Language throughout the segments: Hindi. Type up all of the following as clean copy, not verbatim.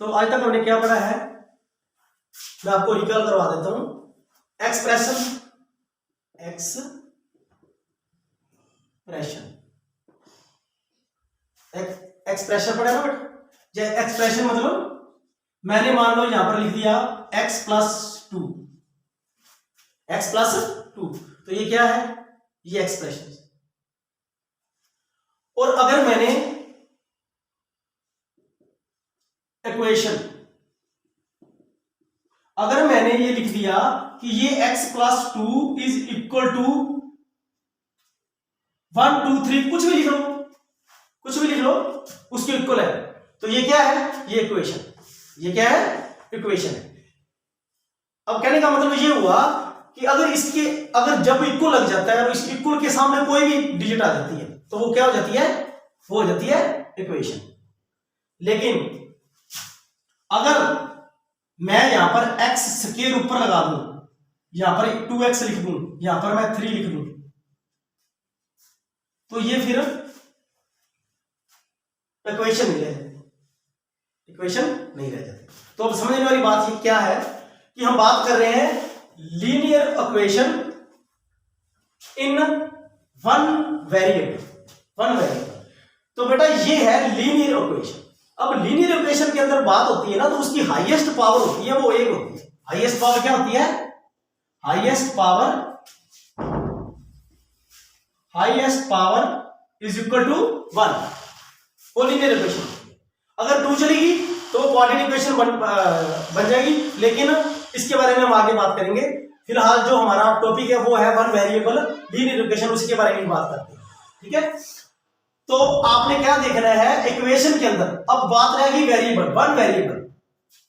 तो आज तक हमने क्या पढ़ा है, मैं आपको रिकॉल करवा देता हूं। एक्सप्रेशन पढ़ा ना बेटा। एक्सप्रेशन मतलब मैंने मान लो यहां पर लिख दिया x + 2, तो ये क्या है, ये एक्सप्रेशन। और अगर मैंने इक्वेशन, अगर मैंने ये लिख दिया कि ये x + 2 = 1 2 3, कुछ भी लिख लो उसके इक्वल है, तो ये क्या है, ये इक्वेशन। ये क्या है, इक्वेशन है। अब कहने का मतलब ये हुआ कि अगर जब इक्वल लग जाता है और इस इक्वल के सामने कोई भी डिजिट आ जाती है तो वो क्या हो जाती है, वो हो जाती है इक्वेशन। लेकिन अगर मैं यहां पर x स्क्वायर ऊपर लगा दूं, यहां पर 2x लिख दूं, यहां पर मैं 3 लिख दूं, तो ये फिर इक्वेशन नहीं रह जाती। तो अब समझने वाली बात ये क्या है कि हम बात कर रहे हैं linear equation in one variable. तो बेटा ये है लीनियर इक्वेशन। अब लीनियर इक्वेशन के अंदर बात होती है ना, तो उसकी हाईएस्ट पावर होती है वो एक होती है। हाईएस्ट पावर क्या होती है, highest power is equal to 1, वो लीनियर इक्वेशन। अगर 2 चलेगी तो क्वाड्रेटिक इक्वेशन बन जाएगी, लेकिन इसके बारे में हम आगे बात करेंगे। फिलहाल जो हमारा टॉपिक है वो है वन वेरिएबल लीनियर इक्वेशन, उसके बारे में बात करते हैं। ठीक है, तो आपने क्या देखना है इक्वेशन के अंदर। अब बात रहेगी variable, one variable.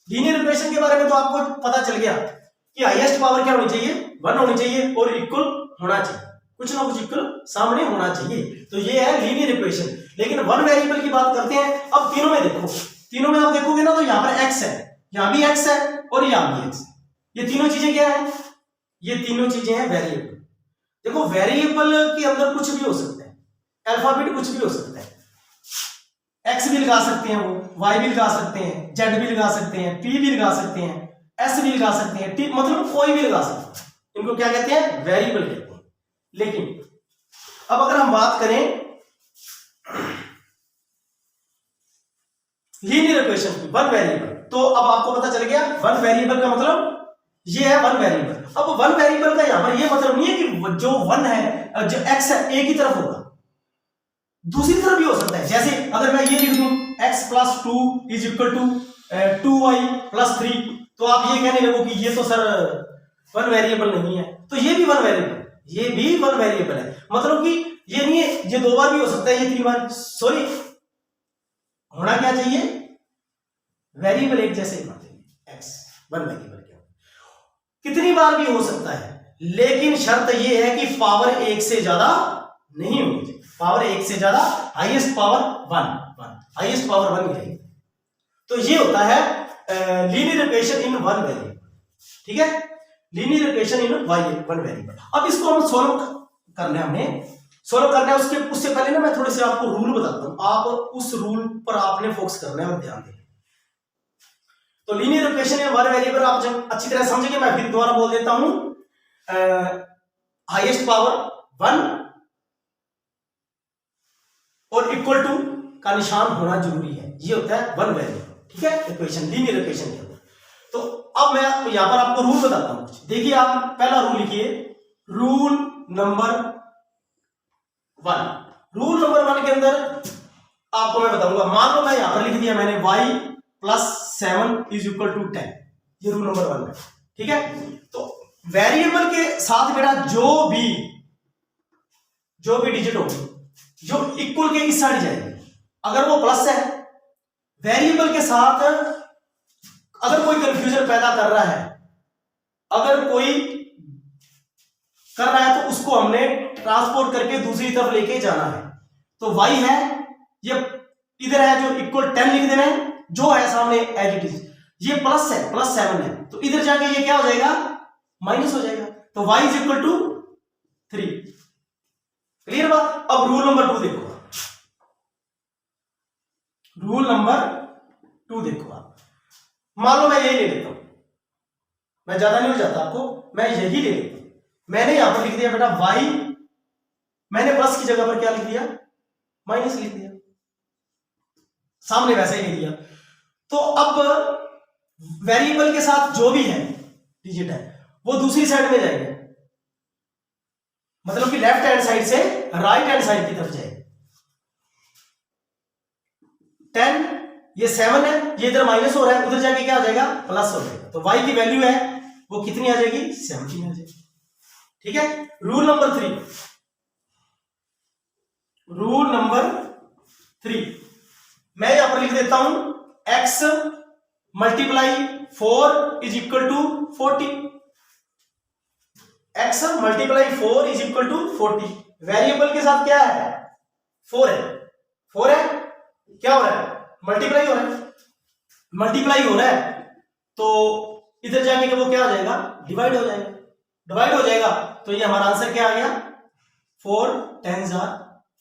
Linear equation के बारे में तो आपको पता चल गया कि हाईएस्ट पावर क्या होनी चाहिए, 1 होनी चाहिए और इक्वल होना चाहिए, कुछ ना कुछ इक्वल सामने होना चाहिए। तो ये है लीनियर इक्वेशन। लेकिन वन वेरिएबल की बात करते हैं। अब तीनों में देखो, तीनों में आप देखोगे ना तो यहां पर x है, यहां भी x है और यहां भी x है। ये तीनों चीजें क्या है, ये तीनों चीजें हैं वेरिएबल। देखो वेरिएबल के अंदर कुछ भी हो सकता है, अल्फाबेट कुछ भी हो सकता है। x भी लगा सकते हैं, वो y भी लगा सकते हैं, z भी लगा सकते हैं, p भी लगा सकते हैं, s भी लगा सकते हैं, t मतलब कोई भी लगा सकते हैं। इनको क्या कहते हैं, वेरिएबल कहते हैं। लेकिन अब अगर हम बात करें लीनियर इक्वेशन की, वन वेरिएबल, तो अब आपको पता चल गया वन वेरिएबल का मतलब ये है वन वेरिएबल। अब वन वेरिएबल का यहां पर ये मतलब नहीं है कि जो 1 है, जो x है एक ही तरफ होगा, दूसरी तरफ भी हो सकता है। जैसे अगर मैं ये लिख दूं x + 2 = 2y + 3, तो आप ये कहने लगो कि ये तो सर वन वेरिएबल नहीं है। तो ये भी वन वेरिएबल है। मतलब कि ये नहीं है, ये 2 बार भी हो सकता है, ये 3 बार, सॉरी होना क्या चाहिए, वेरिएबल एक जैसे होना चाहिए। x वन वेरिएबल क्या, कितनी बार भी हो सकता है, लेकिन शर्त यह है कि पावर 1 से ज्यादा नहीं होनी चाहिए। पावर 1 से ज्यादा, हाईएस्ट पावर 1, हाईएस्ट पावर 1 मिलेगी। तो ये होता है linear equation in one variable. ठीक है, linear equation in one variable. अब इसको हम सोल्व करना है। उससे पहले ना मैं थोड़े से आपको रूल बताता हूं, आप उस रूल पर आपने फोकस करना है और ध्यान देना। तो linear equation in one variable आप जब अच्छी तरह समझेंगे, मैं फिर दोबारा बोल देता हूं, हाईएस्ट पावर 1 और इक्वल टू का निशान होना जरूरी है, ये होता है वन वेरिएबल। ठीक है, इक्वेशन, लीनियर इक्वेशन के अंदर। तो अब मैं यहां पर आपको रूल बताता हूं। देखिए, आप पहला रूल लिखिए, रूल नंबर 1। रूल नंबर 1 के अंदर आपको मैं बताऊंगा, मान लो मैं यहां पर लिख दिया मैंने y + 7 = 10, ये रूल नंबर 1 है। ठीक है, तो वेरिएबल के साथ बेटा जो भी डिजिट होगी जो इक्वल के इस साइड जाएगी, अगर वो प्लस है, वेरिएबल के साथ अगर कोई कंफ्यूजन पैदा कर रहा है, तो उसको हमने ट्रांसपोर्ट करके दूसरी तरफ लेके जाना है। तो y है, ये इधर है जो इक्वल 10 लिख देना है, जो है सामने एज इट इज। ये प्लस है, +7 है, तो इधर जाके ये क्या हो जाएगा, माइनस हो जाएगा। तो y = 3। क्लियर बात। अब रूल नंबर 2 देखो, रूल नंबर 2 देखो आप, मान लो मैं यही ले लेता हूं, मैं ज्यादा नहीं हो जाता आपको, मैं यही ले लेता हूं। मैंने यहां पर लिख दिया बेटा y, मैंने प्लस की जगह पर क्या लिख दिया, माइनस लिख दिया, सामने वैसे ही लिख दिया। तो अब वेरिएबल के साथ जो भी है डिजिट है वो दूसरी साइड में जाएंगे, मतलब कि लेफ्ट हैंड साइड से राइट हैंड साइड की तरफ जाएंगे। 10 ये 7 है, ये इधर माइनस हो रहा है, उधर जाके क्या हो जाएगा, प्लस हो जाएगा। तो y की वैल्यू है वो कितनी आ जाएगी, 17 आ जाएगी। ठीक है। रूल नंबर 3, मैं यहां पर लिख देता हूं x multiply 4 is equal to 40, x multiply 4 is equal to 40। Variable के साथ क्या है, 4 है, 4 है, क्या हो रहा है, मल्टीप्लाई हो रहा है, मल्टीप्लाई हो रहा है, तो इधर जाके के वो क्या हो जाएगा, डिवाइड हो जाएगा, डिवाइड हो जाएगा। तो ये हमारा आंसर क्या आ गया, 4 10s are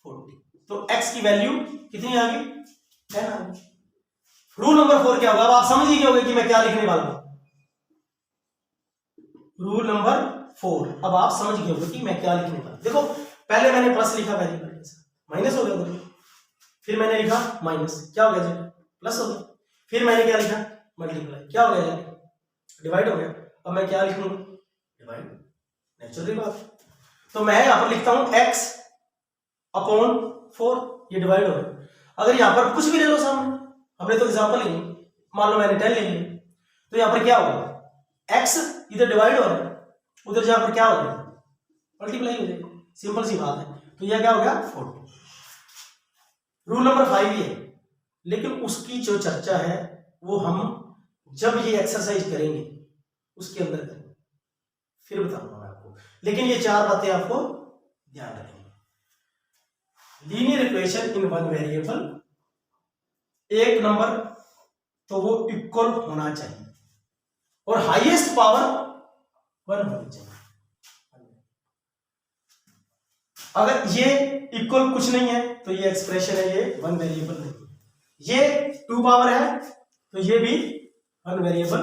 40। तो x की वैल्यू कितनी आ गई, 10 आ गई। रूल नंबर 4 क्या होगा, अब आप समझ ही गए होंगे कि मैं क्या लिखने वाला हूं। रूल नंबर 4, अब आप समझ गए होंगे कि मैं क्या लिखने वाला हूं। देखो पहले मैंने प्लस लिखा वेरिएबल के साथ, माइनस हो गया, फिर मैंने लिखा माइनस, क्या हो गया, प्लस हो गया, फिर मैंने क्या लिखा, मल्टीप्लाई, क्या हो गया, डिवाइड हो गया। अब मैं क्या लिखूं, डिवाइड, नेचुरली बात। तो मैं यहां पर लिखता हूं x अपॉन 4, ये डिवाइड हो गया। अगर यहां पर कुछ भी ले लो सामने, हमने तो एग्जांपल ही, मान लो मैंने 10 ले लिया, तो यहां पर क्या होगा, x इधर डिवाइड हो रहा है, उधर जहां पर क्या हो जाएगा, मल्टीप्लाई हो जाएगा, सिंपल सी बात है। तो यह क्या हो गया, 40। रूल नंबर 5 ये, लेकिन उसकी जो चर्चा है वो हम जब ये एक्सरसाइज करेंगे उसके अंदर करेंगे, फिर बताऊंगा मैं आपको। लेकिन ये 4 बातें आपको ध्यान रखेंगे। Linear equation in one variable, एक नंबर तो वो इक्वल होना चाहिए और हाईएस्ट पावर 1 होनी चाहिए। अगर ये इक्वल कुछ नहीं है तो ये एक्सप्रेशन है, ये वन वेरिएबल नहीं। ये 2 पावर है तो ये भी one variable,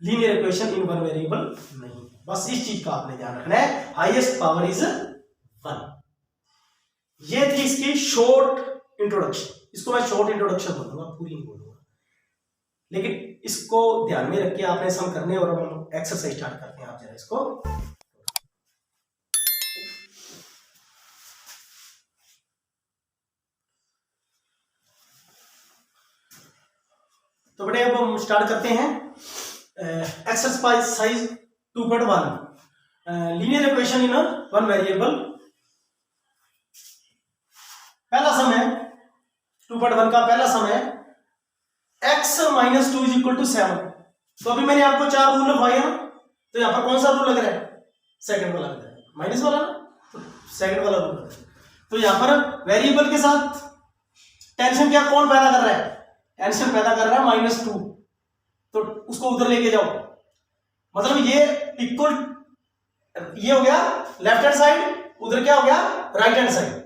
linear equation in one variable नहीं। बस इस चीज का आपने ध्यान रखना है, हाईएस्ट पावर इज 1। ये थी इसकी शॉर्ट इंट्रोडक्शन, इसको मैं शॉर्ट इंट्रोडक्शन बोलूंगा, पूरी नहीं बोलूंगा, लेकिन इसको ध्यान में रख के आपने सम करने और हम एक्सरसाइज स्टार्ट करते हैं। आप जरा इसको, तो बेटे अब हम स्टार्ट करते हैं exercise 2.1, linear equation in one variable. पहला सम है 2.1 का, पहला सम है x minus 2 is equal to 7। तो अभी मैंने आपको 4 रूल लिखवाए ना, तो यहां पर कौन सा रूल लग रहा है, सेकंड वाला लग रहा है, माइनस वाला ना, तो सेकंड वाला रूल लग रहा है। तो यहां पर वेरिएबल के साथ टेंशन क्या कौन पैदा कर रहा है, टेंशन पैदा कर रहा है -2, तो उसको उधर लेके जाओ, मतलब ये इक्वल, ये हो गया लेफ्ट हैंड साइड, उधर क्या हो गया right hand side.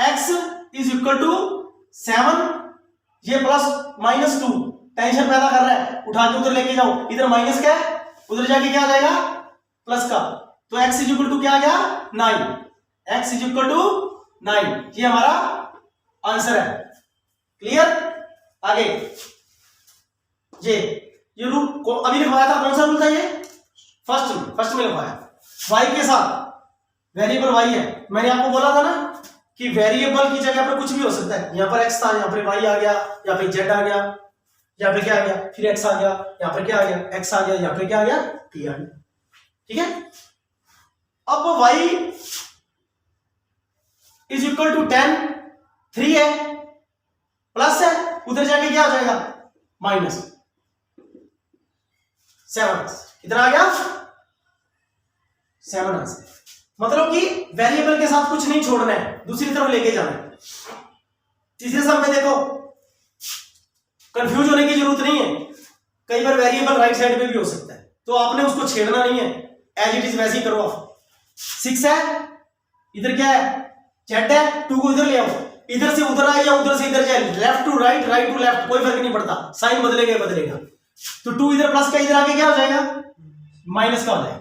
x is equal to 7, ये प्लस -2 टेंशन पैदा कर रहा है, उठा के उधर लेके जाओ, इधर माइनस का है, उधर जाके क्या आ जाएगा प्लस का, तो x इज इक्वल टू क्या आ गया 9, x इज इक्वल टू 9, ये हमारा आंसर है। क्लियर, आगे ये रूल को अभी लिखवाया था, कौन सा रूल था ये, फर्स्ट में लिखवाया, y के साथ वेरिएबल y है। मैंने आपको बोला था ना कि वेरिएबल की जगह पर कुछ भी हो सकता है, यहां पर x था, यहां पर y आ गया, यहां पे z आ गया, यहां पे क्या आ गया, फिर x आ गया, यहां पर क्या आ गया x आ गया, यहां पे क्या आ गया t आ गया। ठीक है, अब y इज इक्वल टू 10, 3 है, प्लस है, उधर जाके क्या हो जाएगा -7, कितना आ गया 7 आंसर। मतलब कि वेरिएबल के साथ कुछ नहीं छोड़ना है, दूसरी तरफ लेके जाना है। तीसरे सम में देखो कंफ्यूज होने की जरूरत नहीं है, कई बार वेरिएबल राइट साइड पे भी हो सकता है, तो आपने उसको छेड़ना नहीं है, एज इट इज वैसे ही करो आप। 6 है, इधर क्या है z है, 2 को इधर ले आओ, इधर से उधर आए या उधर से इधर जाए, left to right, right to left, कोई फर्क नहीं पड़ता, साइन बदलेगा। तो 2 इधर प्लस का इधर आके क्या हो जाएगा, माइनस का हो जाएगा।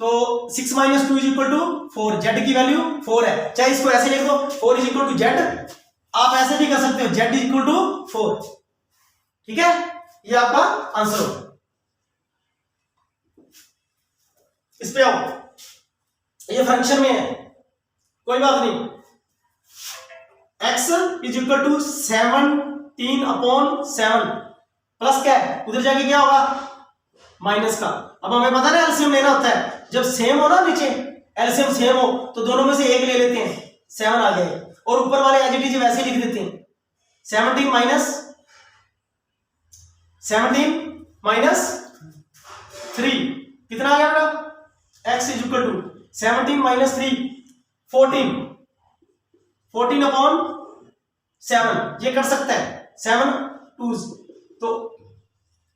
तो 6 - 2 इज इक्वल टू 4। जेड की वैल्यू 4 है, चाहे इसको ऐसे लिख दो 4 इज इक्वल टू जेड, आप ऐसे भी कर सकते हो जेड इज इक्वल टू 4। ठीक है, ये आपका आंसर होगा। इस पे आओ, ये फंक्शन में है, कोई बात नहीं। x is equal to 17/7 plus क्या है, उधर जाके क्या होगा, माइनस का। अब हमें पता ना एलसीएम लेना होता है, जब सेम हो ना नीचे एलसीएम सेम हो तो दोनों में से एक ले लेते हैं, 7 आ गए, और ऊपर वाले एज इट इज वैसे लिख देते हैं। 17 माइनस 3 कितना आ गया बेटा, x इज इक्वल टू 17 - 3 14/7 ये कर सकता है 7 2, तो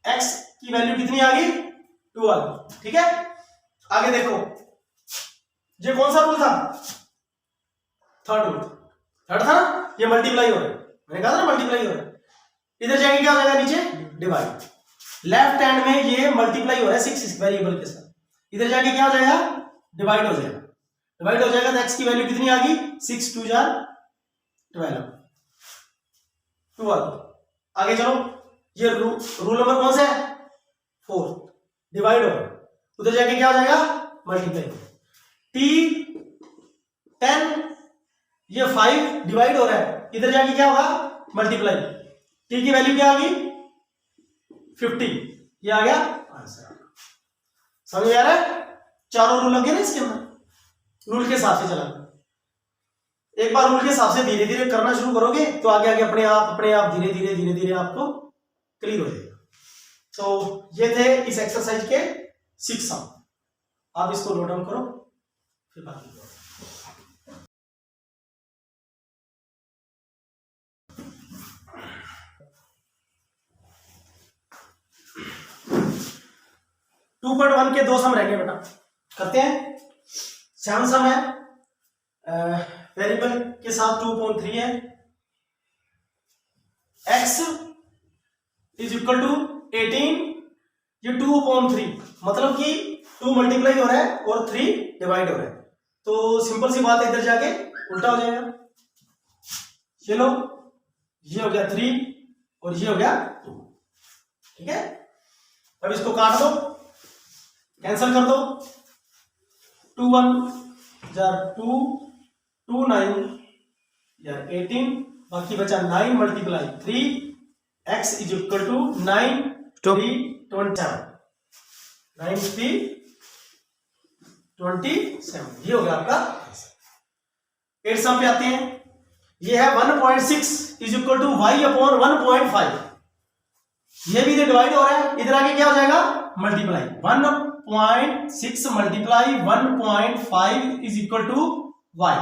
x की वैल्यू कितनी आ गई, 2 आ गई। ठीक है, आगे देखो, ये कौन सा रूल था, थर्ड रूल, थर्ड था ना, ये मल्टीप्लाई हो रहा है, मैंने कहा था ना मल्टीप्लाई हो रहा है। इधर जाके क्या हो जाएगा, नीचे डिवाइड, लेफ्ट हैंड में ये मल्टीप्लाई हो रहा है 6 वेरिएबल के साथ, इधर जाके क्या हो जाएगा, डिवाइड हो जाएगा। डिवाइड हो जाएगा तो x की वैल्यू कितनी आ गई, 6 2 जार 12, 2 आ गई। आगे चलो, ये रूल नंबर कौन सा है, 4, डिवाइड हो रहा है, उधर जाके क्या हो जाएगा, मल्टीप्लाई। t10 ये 5 डिवाइड हो रहा है, इधर जाके क्या होगा, मल्टीप्लाई। t की वैल्यू क्या आ गई, 50, ये आ गया आंसर। समझ आ रहा है, चारों रूल लगे ना इसके अंदर, रूल के हिसाब से चला। एक बार रूल के हिसाब से धीरे धीरे करना शुरू करोगे तो आगे आगे अपने आप धीरे धीरे आपको क्लियर हो जाएगा। तो ये थे इस एक्सरसाइज के 6 सम, आप इसको नोट डाउन करो, फिर बाकी 2.1 के 2 सम रह गए बेटा, करते हैं। 7 सम है, वेरिएबल के साथ 2.3 है, x इज इक्वल टू 18, ये 2/3 मतलब कि 2 मल्टीप्लाई हो रहा है और 3 डिवाइड हो रहा है, तो सिंपल सी बात है, इधर जाके उल्टा हो जाएगा। चलो, ये हो गया 3 और ये हो गया 2। ठीक है, अब इसको काट दो, कैंसिल कर दो, 2 1 जार 2 2 9 यार 18, बाकी बचा 9 multiply 3, x is equal to 9 3 27, 9 3 27, ये हो गया आपका। 8 सम पे आते हैं, ये है 1.6 इज इक्वल टू y/1.5, ये भी इधर डिवाइड हो रहा है, इधर आके क्या हो जाएगा, multiply. 1.6 multiply 1.5 is equal to y,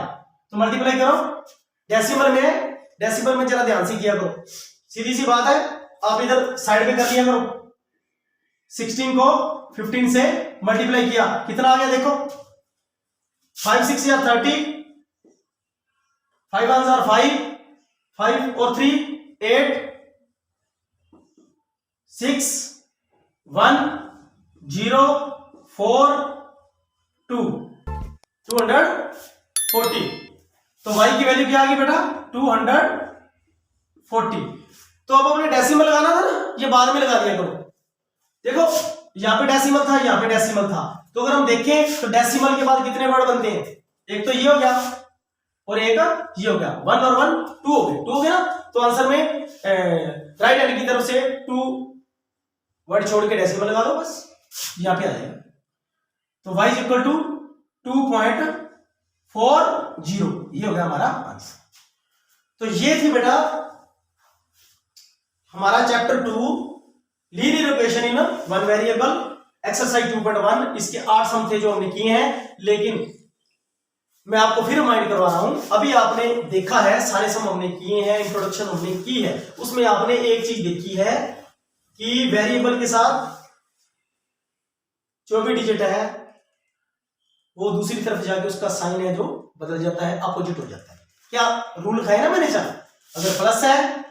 तो मल्टीप्लाई करो। डेसिमल में जरा ध्यान से किया करो, सीधी सी बात है, आप इधर साइड पे कर लिया करो। 16 को 15 से मल्टीप्लाई किया, कितना आ गया देखो, 5 6 या 30, 5 1 5, 5 और 3 8, 6 1 0 4 2 240, तो y की वैल्यू क्या आ गई बेटा, 240। तो अब अपने डेसिमल लगाना था ना, ये बाद में लगा दिया करो। देखो यहां पे डेसिमल था, यहां पे डेसिमल था, तो अगर हम देखें तो डेसिमल के बाद कितने वर्ड बनते हैं, एक तो ये हो गया और एक ये हो गया, 1 और 1 2 हो गए, 2 हो गया ना, तो आंसर में राइट हैंड की तरफ से 2 वर्ड छोड़ के डेसिमल लगा दो, बस यहां पे आ जाएगा। तो y इज इक्वल टू 2.40, ये हो गया हमारा आंसर। तो ये थी बेटा हमारा chapter 2 linear equation in one variable, exercise 2.1। इसके 8 सम थे जो हमने किए हैं, लेकिन मैं आपको फिर रिमाइंड करवा रहा हूं, अभी आपने देखा है सारे सम हमने किए हैं, इंट्रोडक्शन हमने की है, उसमें आपने एक चीज देखी है कि वेरिएबल के साथ जो भी डिजिट है वो दूसरी तरफ जाके उसका साइन है जो बदल जाता है, अपोजिट हो जाता है। क्या रूल खाया ना मैंने, चल अगर प्लस है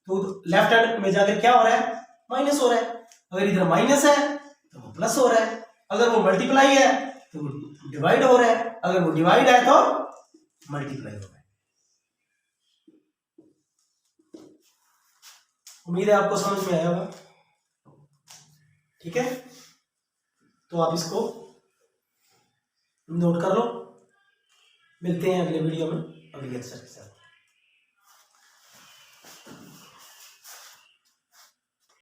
तो लेफ्ट हैंड में जाकर क्या हो रहा है, माइनस हो रहा है, अगर इधर माइनस है तो वो प्लस हो रहा है, अगर वो मल्टीप्लाई है तो वो डिवाइड हो रहा है, अगर वो डिवाइड है तो मल्टीप्लाई हो रहा है। उम्मीद है आपको समझ में आया होगा। ठीक है, तो आप इसको नोट कर लो। मिलते हैं अगले वीडियो में अगली लेक्चर के साथ।